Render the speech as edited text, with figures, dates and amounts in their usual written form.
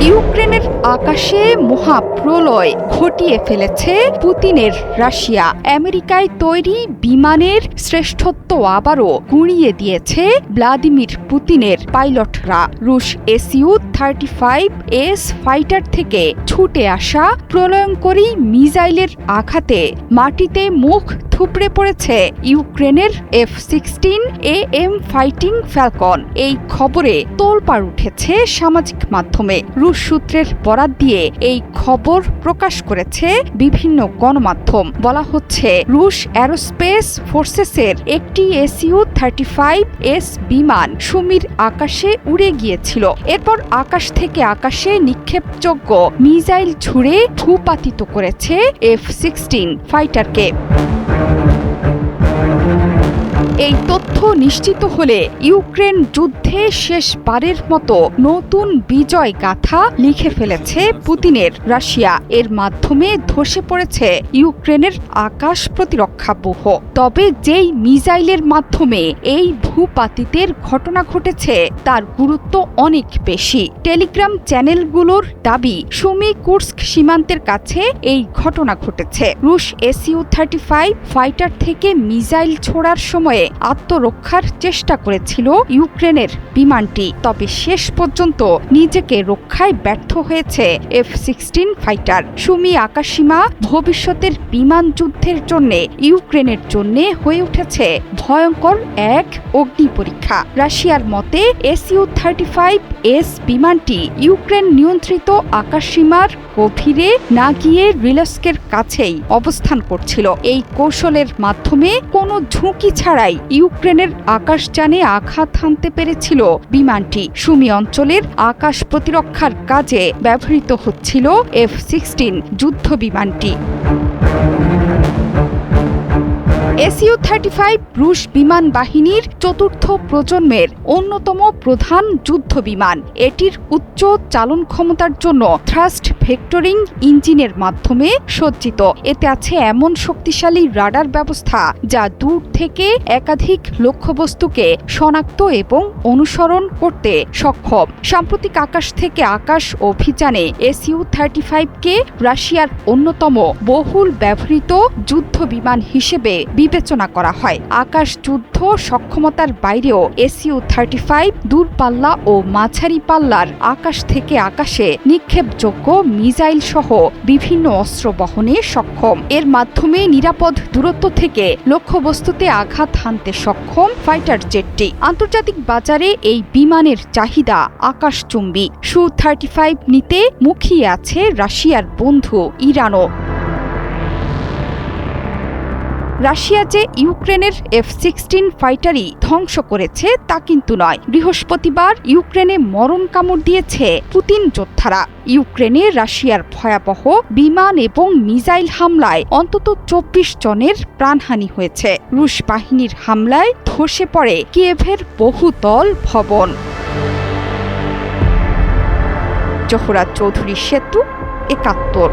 ইউক্রেনের আকাশে মহাপ্রলয় ঘটিয়ে ফেলেছে পুতিনের রাশিয়া। আমেরিকায় তৈরি বিমানের শ্রেষ্ঠত্ব আবারও গুঁড়িয়ে দিয়েছে ভ্লাদিমির পুতিনের পাইলটরা। রুশ SU-35S ফাইটার থেকে ছুটে আসা প্রলয়ঙ্করী মিসাইলের আঘাতে মাটিতে মুখ থুবড়ে পড়েছে ইউক্রেনের F-16AM ফাইটিং ফ্যালকন। এই খবরে তোলপাড় উঠেছে সামাজিক মাধ্যমে। রুশ সূত্রের বরাত দিয়ে এই খবর প্রকাশ করেছে বিভিন্ন গণমাধ্যম। বলা হচ্ছে, রুশ অ্যারোস্পেস ফোর্সেসের একটি SU-35S বিমান সুমির আকাশে উড়ে গিয়েছিল। এরপর আকাশ থেকে আকাশে নিক্ষেপযোগ্য মিসাইল ছুড়ে ভূপাতিত করেছে F-16 ফাইটারকে। এই তথ্য নিশ্চিত হলে ইউক্রেন যুদ্ধে শেষবারের মতো নতুন বিজয় গাথা লিখে ফেলেছে পুতিনের রাশিয়া। এর মাধ্যমে ধসে পড়েছে ইউক্রেনের আকাশ প্রতিরক্ষা ব্যূহ। তবে যেই মিসাইলের মাধ্যমে এই ভূপাতিতের ঘটনা ঘটেছে তার গুরুত্ব অনেক বেশি। টেলিগ্রাম চ্যানেলগুলোর দাবি, সুমি কুর্স্ক সীমান্তের কাছে এই ঘটনা ঘটেছে। রুশ SU-35 ফাইটার থেকে মিসাইল ছোড়ার সময়ে আত্মরক্ষার চেষ্টা করেছিল ইউক্রেনের বিমানটি। তবে শেষ পর্যন্ত নিজেকে রক্ষায় ব্যর্থ হয়েছে F-16 ফাইটার। সুমি আকাশসীমা ভবিষ্যতের বিমান যুদ্ধের জন্য ইউক্রেনের জন্য হয়ে উঠেছে ভয়ঙ্কর এক অগ্নি পরীক্ষা। রাশিয়ার মতে SU-35S বিমানটি ইউক্রেন নিয়ন্ত্রিত আকাশসীমার গভীরে না গিয়ে রিলস্কের কাছেই অবস্থান করছিল। এই কৌশলের মাধ্যমে কোনো ঝুঁকি ছাড়াই ইউক্রেনের আকাশযানে আঘাত হানতে পেরেছিল বিমানটি। সুমি অঞ্চলের আকাশ প্রতিরক্ষার কাজে ব্যবহৃত হচ্ছিল F-16 যুদ্ধ বিমানটি। SU-35 রুশ বিমান বাহিনীর চতুর্থ প্রজন্মের অন্যতম প্রধান যুদ্ধ বিমান। এটির উচ্চ চালন ক্ষমতার জন্য থ্রাস্ট ভেক্টরিং ইঞ্জিনের মাধ্যমে সজ্জিত। এতে আছে এমন শক্তিশালী রাডার ব্যবস্থা যা দূর থেকে একাধিক লক্ষ্যবস্তুকে শনাক্ত এবং অনুসরণ করতে সক্ষম। সাম্প্রতিক আকাশ থেকে আকাশ অভিযানে SU-35কে রাশিয়ার অন্যতম বহুল ব্যবহৃত যুদ্ধ বিমান হিসেবে বিবেচনা করা হয়। আকাশ যুদ্ধ সক্ষমতার বাইরেও SU-35 দূরপাল্লা ও মাঝারি পাল্লার আকাশ থেকে আকাশে নিক্ষেপযোগ্য মিসাইল সহ বিভিন্ন অস্ত্র বহনে সক্ষম। এর মাধ্যমে নিরাপদ দূরত্ব থেকে লক্ষ্যবস্তুতে আঘাত হানতে সক্ষম ফাইটার জেটটি। আন্তর্জাতিক বাজারে এই বিমানের চাহিদা আকাশচুম্বী। Su-35 নিতে মুখিয়ে আছে রাশিয়ার বন্ধু ইরানও। রাশিয়া যে ইউক্রেনের F-16 ফাইটারই ধ্বংস করেছে তা কিন্তু নয়। বৃহস্পতিবার ইউক্রেনে মরণ কামড় দিয়েছে পুতিন যোদ্ধারা। ইউক্রেনে রাশিয়ার ভয়াবহ বিমান এবং মিসাইল হামলায় অন্তত 24 জনের প্রাণহানি হয়েছে। রুশ বাহিনীর হামলায় ধসে পড়ে কিয়েভের বহুতল ভবন। জোহরা চৌধুরী সেতু, ৭১।